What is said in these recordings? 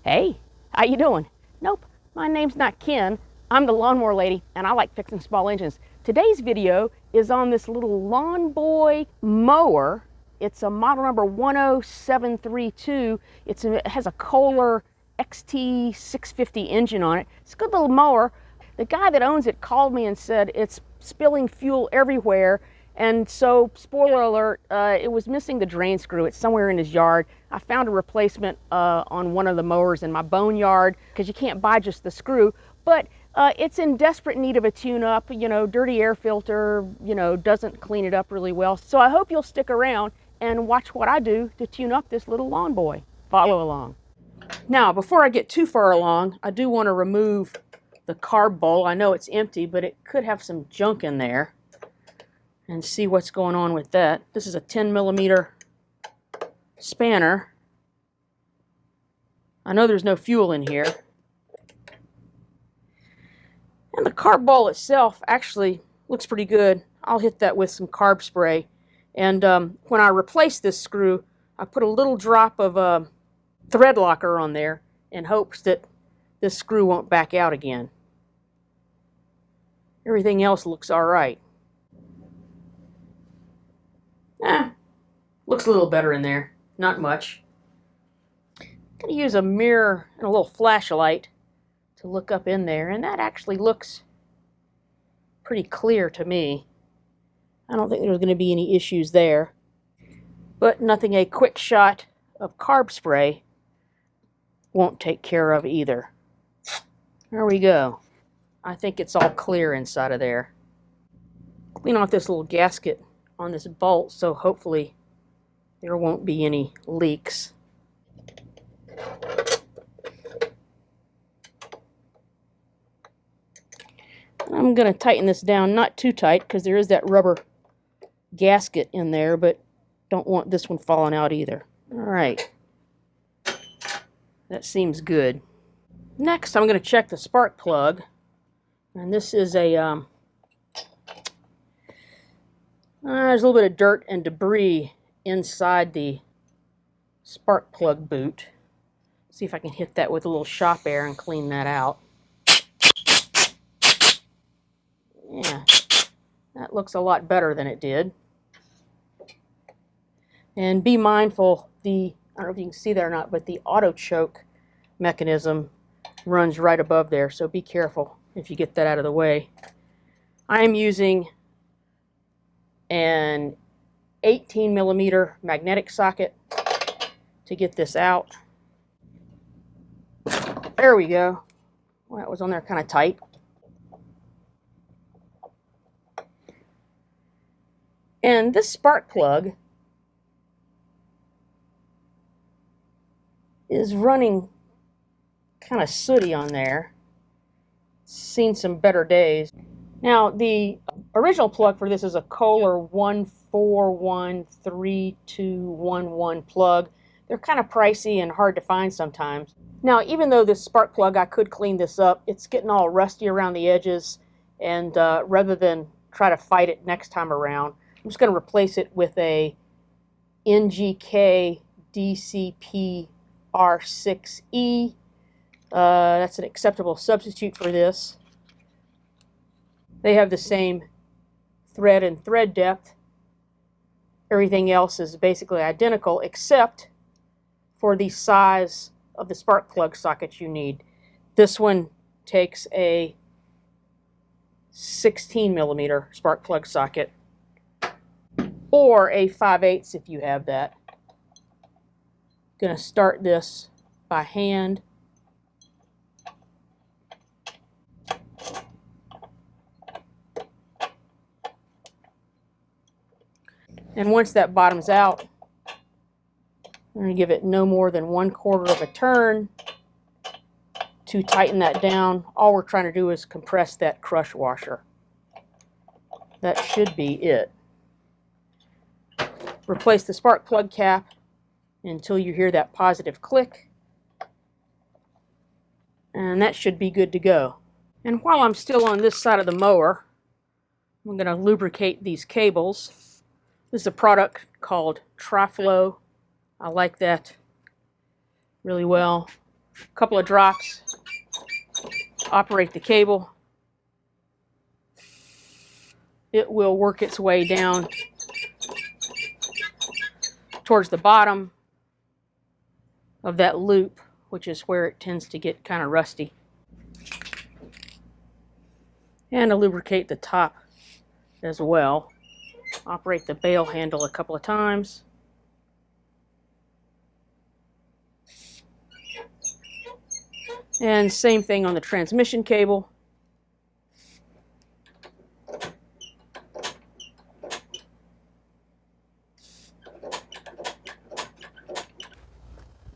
Hey, how you doing? Nope, my name's not Ken. I'm the lawnmower lady, and I like fixing small engines. Today's video is on this little Lawn Boy mower. It's a model number 10732. It has a Kohler XT650 engine on it. It's a good little mower. The guy that owns it called me and said it's spilling fuel everywhere. And so, spoiler alert, it was missing the drain screw. It's somewhere in his yard. I found a replacement on one of the mowers in my boneyard, because you can't buy just the screw. But it's in desperate need of a tune-up. You know, dirty air filter, you know, doesn't clean it up really well. So I hope you'll stick around and watch what I do to tune up this little Lawn Boy. Follow along. Now, before I get too far along, I do want to remove the carb bowl. I know it's empty, but it could have some junk in there, and see what's going on with that. This is a 10mm spanner. I know there's no fuel in here. And the carb ball itself actually looks pretty good. I'll hit that with some carb spray. And when I replace this screw, I put a little drop of thread locker on there in hopes that this screw won't back out again. Everything else looks all right. Looks a little better in there. Not much. I'm going to use a mirror and a little flashlight to look up in there, and that actually looks pretty clear to me. I don't think there's going to be any issues there. But nothing a quick shot of carb spray won't take care of either. There we go. I think it's all clear inside of there. Clean off this little gasket on this bolt, so hopefully there won't be any leaks. I'm going to tighten this down, not too tight, because there is that rubber gasket in there, but don't want this one falling out either. All right. That seems good. Next, I'm going to check the spark plug. And this is a there's a little bit of dirt and debris inside the spark plug boot. See if I can hit that with a little shop air and clean that out. Yeah, that looks a lot better than it did. And be mindful, I don't know if you can see that or not, but the auto choke mechanism runs right above there, so be careful if you get that out of the way. I am using an 18mm magnetic socket to get this out. There we go. Well, that was on there kind of tight. And this spark plug is running kind of sooty on there. Seen some better days. Now, the original plug for this is a Kohler 1413211 plug. They're kind of pricey and hard to find sometimes. Now, even though this spark plug, I could clean this up, it's getting all rusty around the edges, and rather than try to fight it next time around, I'm just going to replace it with a NGK DCP R6E. That's an acceptable substitute for this. They have the same thread and thread depth. Everything else is basically identical except for the size of the spark plug socket you need. This one takes a 16mm spark plug socket, or a 5/8 if you have that. Going to start this by hand. And once that bottoms out, I'm going to give it no more than 1/4 of a turn to tighten that down. All we're trying to do is compress that crush washer. That should be it. Replace the spark plug cap until you hear that positive click. And that should be good to go. And while I'm still on this side of the mower, I'm going to lubricate these cables. This is a product called Triflow. I like that really well. A couple of drops, operate the cable. It will work its way down towards the bottom of that loop, which is where it tends to get kind of rusty. And to lubricate the top as well, operate the bail handle a couple of times. And same thing on the transmission cable.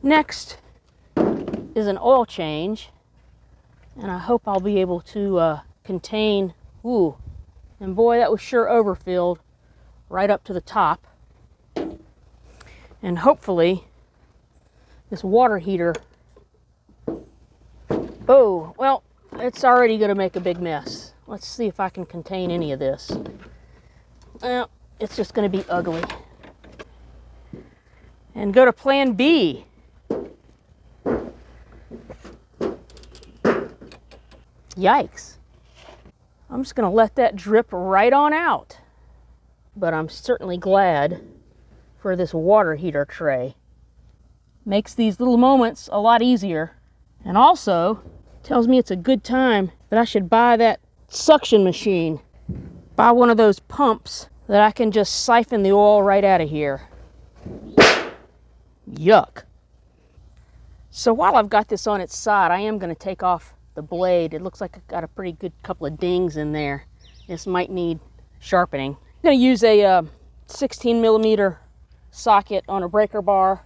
Next is an oil change, and I hope I'll be able to contain, ooh, and boy, that was sure overfilled right up to the top. And hopefully this water heater, oh, well, it's already going to make a big mess. Let's see if I can contain any of this. Well, it's just going to be ugly. And go to plan B. Yikes. I'm just going to let that drip right on out. But I'm certainly glad for this water heater tray. Makes these little moments a lot easier. And also tells me it's a good time that I should buy that suction machine. Buy one of those pumps that I can just siphon the oil right out of here. Yuck. So while I've got this on its side, I am going to take off the blade. It looks like I've got a pretty good couple of dings in there. This might need sharpening. I'm going to use a 16mm socket on a breaker bar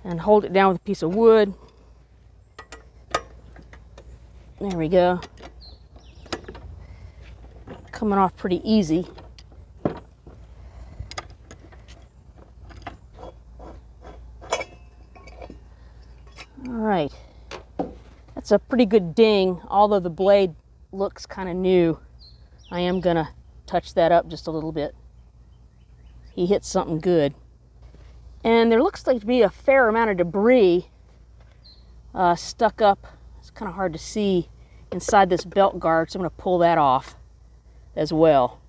and hold it down with a piece of wood. There we go. Coming off pretty easy. All right. That's a pretty good ding, although the blade looks kind of new. I am going to touch that up just a little bit. He hit something good. And there looks like to be a fair amount of debris stuck up. It's kind of hard to see inside this belt guard, so I'm going to pull that off as well.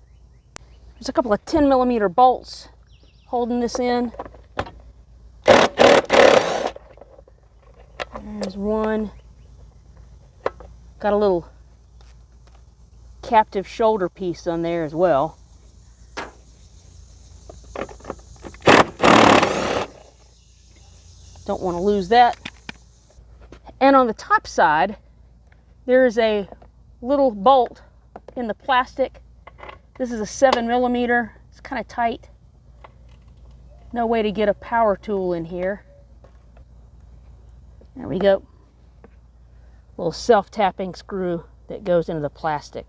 There's a couple of 10mm bolts holding this in. There's one. Got a little captive shoulder piece on there as well. Don't want to lose that. And on the top side, there's a little bolt in the plastic. This is a 7mm. It's kind of tight. No way to get a power tool in here. There we go. Little self-tapping screw that goes into the plastic.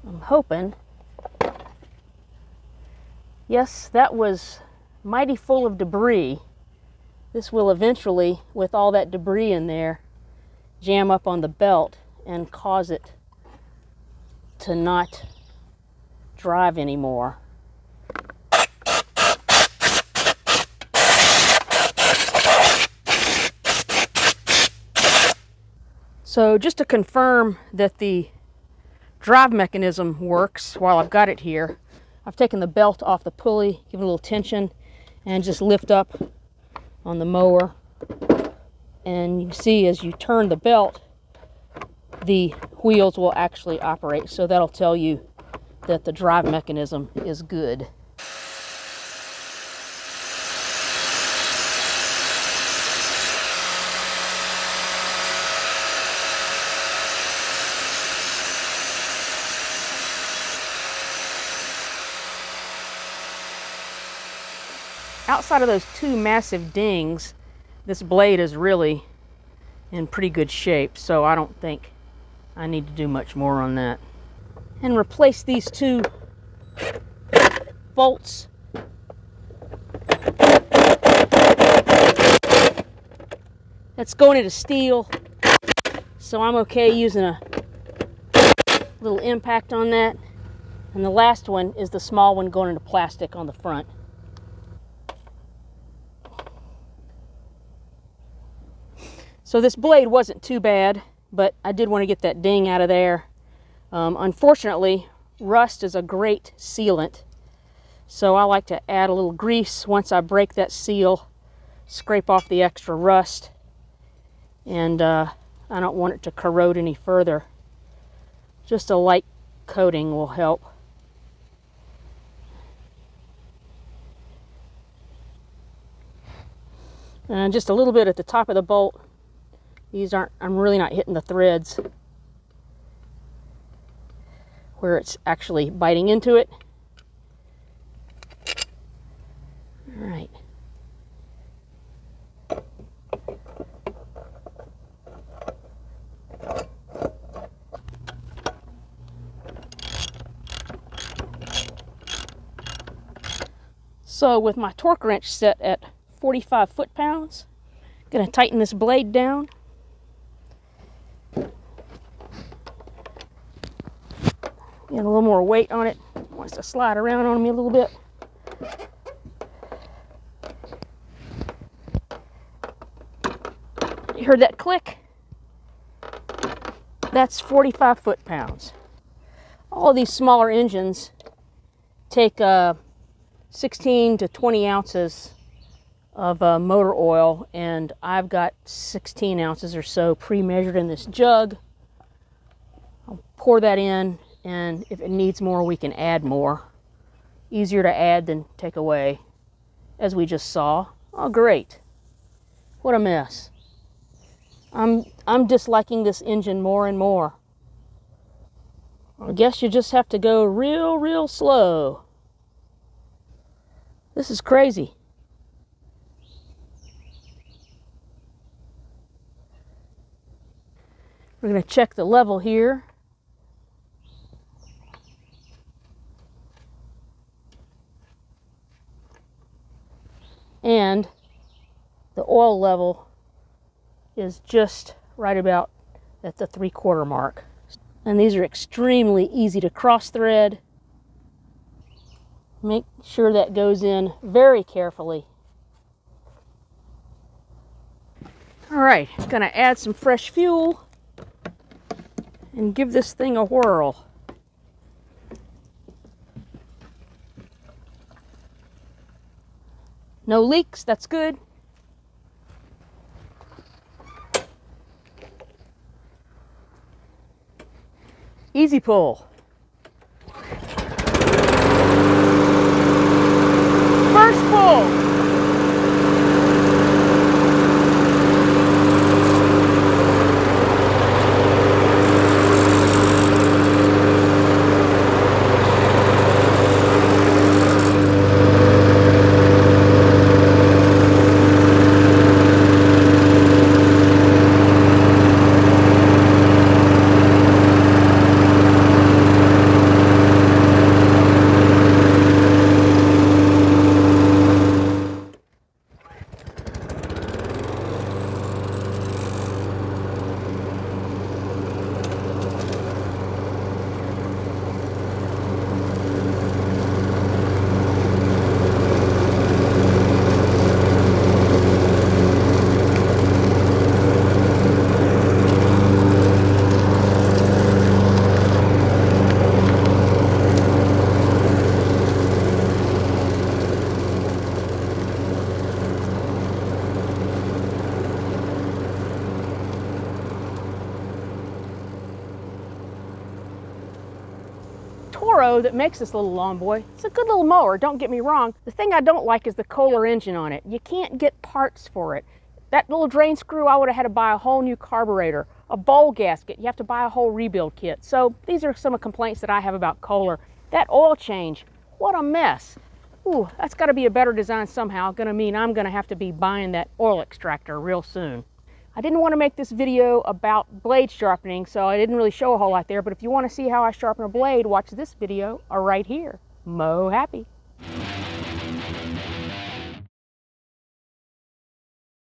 I'm hoping. Yes, that was mighty full of debris. This will eventually, with all that debris in there, jam up on the belt and cause it to not drive anymore. So just to confirm that the drive mechanism works while I've got it here, I've taken the belt off the pulley, give it a little tension, and just lift up on the mower. And you can see as you turn the belt, the wheels will actually operate. So that'll tell you that the drive mechanism is good. Outside of those two massive dings, this blade is really in pretty good shape, so I don't think I need to do much more on that. And replace these two bolts. That's going into steel, so I'm okay using a little impact on that. And the last one is the small one going into plastic on the front. So this blade wasn't too bad, but I did want to get that ding out of there. Unfortunately, rust is a great sealant, so I like to add a little grease once I break that seal, scrape off the extra rust, and I don't want it to corrode any further. Just a light coating will help. And just a little bit at the top of the bolt. I'm really not hitting the threads where it's actually biting into it. All right. So with my torque wrench set at 45 foot-pounds, I'm going to tighten this blade down. Get a little more weight on it. It wants to slide around on me a little bit. You heard that click? That's 45 foot-pounds. All of these smaller engines take 16 to 20 ounces of motor oil, and I've got 16 ounces or so pre-measured in this jug. I'll pour that in, and if it needs more, we can add more. Easier to add than take away, as we just saw. Oh, great. What a mess. I'm disliking this engine more and more. I guess you just have to go real slow. This is crazy. We're going to check the level here. And the oil level is just right about at the 3/4 mark. And these are extremely easy to cross thread. Make sure that goes in very carefully. All right, going to add some fresh fuel and give this thing a whirl. No leaks, that's good. Easy pull. First pull. Toro that makes this little lawn boy, it's a good little mower, don't get me wrong. The thing I don't like is the Kohler engine on it. You can't get parts for it. That little drain screw, I would have had to buy a whole new carburetor. A bowl gasket, you have to buy a whole rebuild kit. So these are some of the complaints that I have about Kohler. That oil change, what a mess. Ooh, that's got to be a better design somehow. Gonna mean I'm gonna have to be buying that oil extractor real soon. I didn't want to make this video about blade sharpening, so I didn't really show a whole lot there, but if you want to see how I sharpen a blade, watch this video right here. Mow Happy.